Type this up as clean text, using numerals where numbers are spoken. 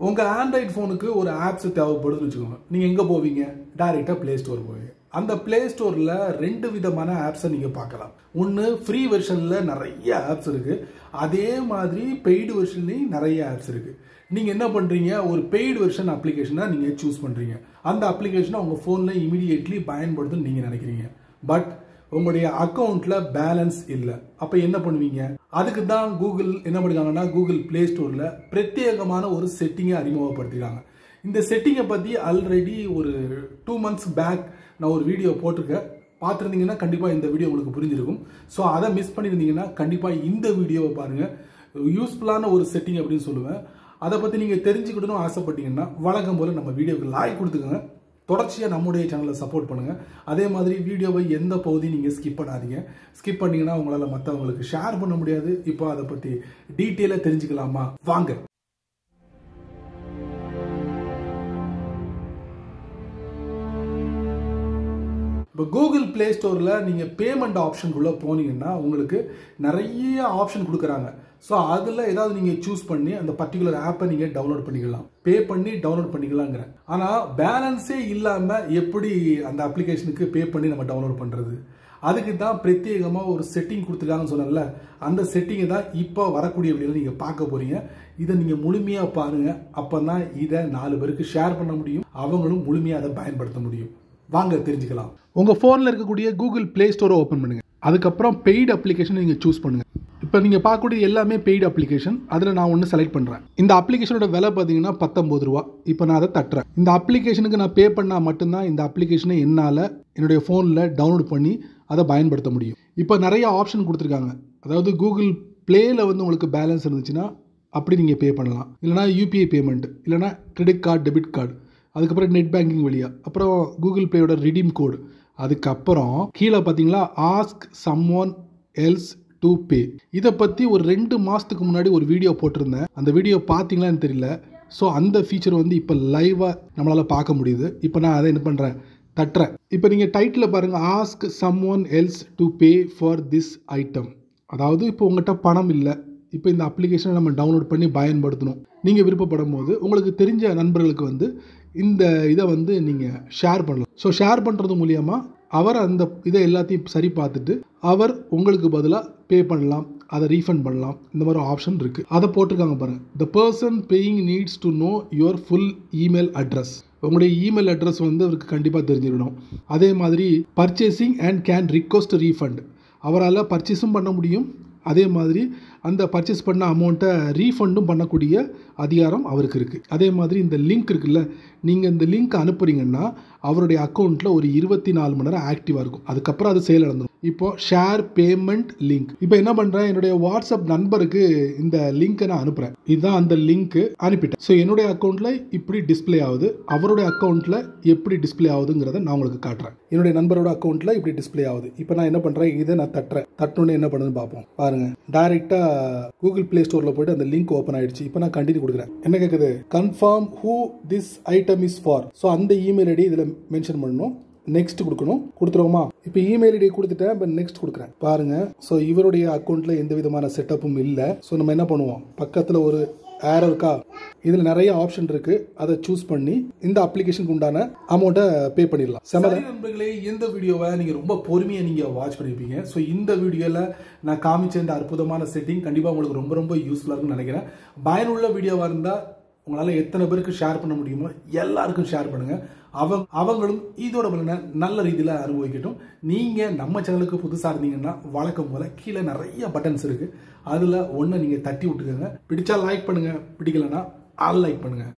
உங்க ஆண்ட்ராய்டு போனுக்கு ஒரு ஆப்ஸ் தேவைப்படுதுன்னு வச்சுக்கோங்க. நீங்க எங்க போவீங்க? டைரக்டா பிளே ஸ்டோர் போவீங்க. அந்த பிளே ஸ்டோர்ல ரெண்டு விதமான ஆப்ஸை நீங்க பார்க்கலாம். ஒன்னு ஃப்ரீ வெர்ஷன்ல நிறைய ஆப்ஸ் இருக்கு, அதே மாதிரி பெய்டு வெர்ஷன்லயும் நிறைய ஆப்ஸ் இருக்கு. நீங்க என்ன பண்றீங்க? ஒரு பெய்டு வெர்ஷன் அப்ளிகேஷனை நீங்க சூஸ் பண்றீங்க. அந்த அப்ளிகேஷனை உங்க போன்ல இமிடியேட்லி பயன்படுத்துன்னு நீங்க நினைக்கிறீங்க. பட் உங்களுடைய அக்கௌண்ட்ல பேலன்ஸ் இல்லை. அப்ப என்ன பண்ணுவீங்க? அதுக்கு தான் கூகுள் என்ன பண்ணிருக்காங்கன்னா, கூகுள் பிளே ஸ்டோர்ல பிரத்யேகமான ஒரு செட்டிங்கை அறிமுகப்படுத்திருக்காங்க. இந்த செட்டிங்கை பத்தி ஆல்ரெடி ஒரு 2 months பேக் நான் ஒரு வீடியோ போட்டிருக்கேன். பார்த்துருந்தீங்கன்னா கண்டிப்பா இந்த வீடியோ உங்களுக்கு புரிஞ்சிருக்கும். ஸோ அதை மிஸ் பண்ணியிருந்தீங்கன்னா கண்டிப்பா இந்த வீடியோவை பாருங்க. யூஸ்ஃபுல்லான ஒரு செட்டிங் அப்படின்னு சொல்லுவேன். அதை பத்தி நீங்க தெரிஞ்சுக்கிட்டணும் ஆசைப்பட்டீங்கன்னா வழக்கம் போல நம்ம வீடியோக்கு லைக் கொடுத்துக்கோங்க. தொடர்ச்சியாக நம்முடைய சேனலை சப்போர்ட் பண்ணுங்க. அதே மாதிரி வீடியோவை எந்த பகுதியும் நீங்க ஸ்கிப் பண்ணாதீங்க. ஸ்கிப் பண்ணீங்கன்னா உங்களால மற்றவங்களுக்கு ஷேர் பண்ண முடியாது. இப்போ அதை பத்தி டீட்டெயிலா தெரிஞ்சுக்கலாமா? வாங்க. இப்போ கூகுள் பிளே ஸ்டோர்ல நீங்க பேமெண்ட் ஆப்ஷனுக்குள்ள போனீங்கன்னா உங்களுக்கு நிறைய ஆப்ஷன் கொடுக்குறாங்க. ஸோ அதில் ஏதாவது நீங்கள் சூஸ் பண்ணி அந்த பர்டிகுலர் ஆப்பை நீங்கள் டவுன்லோட் பண்ணிக்கலாம், பே பண்ணி டவுன்லோட் பண்ணிக்கலாங்கிற. ஆனால் பேலன்ஸே இல்லாமல் எப்படி அந்த அப்ளிகேஷனுக்கு பே பண்ணி நம்ம டவுன்லோட் பண்ணுறது? அதுக்கு தான் பிரத்யேகமாக ஒரு செட்டிங் கொடுத்துருக்காங்கன்னு சொன்னல, அந்த செட்டிங்கை தான் இப்போ வரக்கூடிய வீடியோவில் நீங்கள் பார்க்க போறீங்க. இதை நீங்கள் முழுமையாக பாருங்கள். அப்போ தான் இதை 4 பேருக்கு ஷேர் பண்ண முடியும், அவங்களும் முழுமையாக அதை பயன்படுத்த முடியும். வாங்க தெரிஞ்சுக்கலாம். உங்கள் ஃபோனில் இருக்கக்கூடிய கூகுள் பிளே ஸ்டோரை ஓப்பன் பண்ணுங்கள். அதுக்கப்புறம் பெய்டு அப்ளிகேஷன் நீங்கள் சூஸ் பண்ணுங்கள். இப்போ நீங்கள் பார்க்கக்கூடிய எல்லாமே பெய்டு அப்ளிகேஷன். அதில் நான் ஒன்று செலக்ட் பண்ணுறேன். இந்த அப்ளிகேஷனோட விலை பார்த்தீங்கன்னா 19 ரூபா. இப்போ நான் அதை தட்டுறேன். இந்த அப்ளிகேஷனுக்கு நான் பே பண்ணால் மட்டும்தான் இந்த அப்ளிகேஷனை என்னால் என்னுடைய ஃபோனில் டவுன்லோட் பண்ணி அதை பயன்படுத்த முடியும். இப்போ நிறைய ஆப்ஷன் கொடுத்துருக்காங்க. அதாவது கூகுள் பிளேயில் வந்து உங்களுக்கு பேலன்ஸ் இருந்துச்சுன்னா அப்படி நீங்கள் பே பண்ணலாம். இல்லைனா யூபிஐ பேமெண்ட், இல்லைனா கிரெடிட் கார்டு, டெபிட் கார்டு, அதுக்கப்புறம் நெட் பேங்கிங் வழியாக, அப்புறம் கூகுள் பிளேயோட ரிடீம் கோடு. அதுக்கப்புறம் கீழே பார்த்தீங்களா ask someone else to pay. இதை பற்றி ஒரு 2 மாதத்துக்கு முன்னாடி ஒரு வீடியோ போட்டிருந்தேன். அந்த வீடியோ பார்த்தீங்களான்னு தெரியல. ஸோ அந்த ஃபீச்சர் வந்து இப்போ லைவாக நம்மளால் பார்க்க முடியுது. இப்போ நான் அதை என்ன பண்ணுறேன்? தட்டுறேன். இப்போ நீங்கள் டைட்டில் பாருங்கள், ask someone else to pay for this item. அதாவது இப்போ உங்கள்கிட்ட பணம் இல்லை, இப்போ இந்த அப்ளிகேஷனை நம்ம டவுன்லோட் பண்ணி பயன்படுத்தணும். நீங்கள் விருப்பப்படும் போது உங்களுக்கு தெரிஞ்ச நண்பர்களுக்கு வந்து இந்த இதை வந்து நீங்கள் ஷேர் பண்ணலாம். ஸோ ஷேர் பண்ணுறது மூலியமாக அவர் அந்த இதை எல்லாத்தையும் சரி பார்த்துட்டு அவர் உங்களுக்கு பதிலாக பே பண்ணலாம், அதை ரீஃபண்ட் பண்ணலாம். இந்த மாதிரி ஆப்ஷன் இருக்குது. அதை போட்டிருக்காங்க பாருங்கள். The person paying needs to know your full email address. உங்களுடைய இமெயில் அட்ரஸ் வந்து அவருக்கு கண்டிப்பாக தெரிஞ்சிடணும். அதே மாதிரி purchasing and can request refund. அவரால் பர்ச்சேஸும் பண்ண முடியும், அதே மாதிரி அந்த பர்ச்சேஸ் பண்ண அமௌண்ட்டை ரீஃபண்டும் பண்ணக்கூடிய அதிகாரம் அவருக்கு இருக்குது. அதே மாதிரி இந்த லிங்க் இருக்குல்ல, நீங்கள் இந்த லிங்க் அனுப்புறீங்கன்னா அவருடைய அக்கௌண்ட்டில் ஒரு 24 மணி நேரம் ஆக்டிவாக இருக்கும். அதுக்கப்புறம் அது செயல் நடந்துடும். இப்போ ஷேர் பேமெண்ட் லிங்க். இப்போ என்ன பண்ணுறேன்? என்னுடைய வாட்ஸ்அப் நண்பருக்கு இந்த லிங்க்கை நான் அனுப்புகிறேன். இதுதான் அந்த லிங்க்கு, அனுப்பிட்டேன். ஸோ என்னுடைய அக்கௌண்ட்டில் இப்படி டிஸ்பிளே ஆகுது, அவருடைய அக்கௌண்ட்டில் எப்படி டிஸ்பிளே ஆகுதுங்கிறத நான் உங்களுக்கு காட்டுறேன். என்னுடைய நண்பரோட அக்கௌண்ட்டில் இப்படி டிஸ்பிளே ஆகுது. இப்போ நான் என்ன பண்ணுறேன்? இதை நான் தட்டுறேன். தட்டணுன்னு என்ன பண்ணுதுன்னு பார்ப்போம். பாருங்கள், டைரெக்டாக கூகுள் பிளே ஸ்டோரில் போய்ட்டு அந்த லிங்க் ஓப்பன் ஆயிடுச்சு. இப்போ நான் கண்டினியூ கொடுக்குறேன். என்ன கேட்குது? Confirm who this item is for. So அந்த இமெயில் ஐடி இதில் மென்ஷன் பண்ணணும். நெக்ஸ்ட் கொடுக்கணும். கொடுத்துருவோமா? இப்போ இமெயில் ஐடி கொடுத்துட்டேன். இப்போ நெக்ஸ்ட் கொடுக்குறேன். பாருங்க, ஸோ இவருடைய அக்கௌண்ட்ல எந்த விதமான செட்டப்பும் இல்லை. ஸோ நம்ம என்ன பண்ணுவோம்? பக்கத்தில் ஒரு ஏரோ இருக்கா, இதில் நிறைய ஆப்ஷன் இருக்கு. அதை சூஸ் பண்ணி இந்த அப்ளிகேஷனுக்கு உண்டான அமௌண்ட்டை பே பண்ணிடலாம். சரி நண்பர்களே, இந்த வீடியோவை நீங்கள் ரொம்ப பொறுமையாக நீங்கள் வாட்ச் பண்ணியிருப்பீங்க. ஸோ இந்த வீடியோவில் நான் காமிச்ச இந்த அற்புதமான செட்டிங் கண்டிப்பாக உங்களுக்கு ரொம்ப ரொம்ப யூஸ்ஃபுல்லாக இருக்குன்னு நினைக்கிறேன். பயனுள்ள வீடியோவாக இருந்தால் உங்களால் எத்தனை பேருக்கு ஷேர் பண்ண முடியுமோ எல்லாருக்கும் ஷேர் பண்ணுங்க. அவங்களும் இதோட பலனை நல்ல ரீதியில் அனுபவிக்கட்டும். நீங்கள் நம்ம சேனலுக்கு புதுசாக இருந்தீங்கன்னா வழக்கம் போல கீழே நிறைய பட்டன்ஸ் இருக்கு, அதில் ஒன்றை நீங்கள் தட்டி விட்டுக்கோங்க. பிடிச்சா லைக் பண்ணுங்க, பிடிக்கலன்னா அன்லைக் பண்ணுங்க.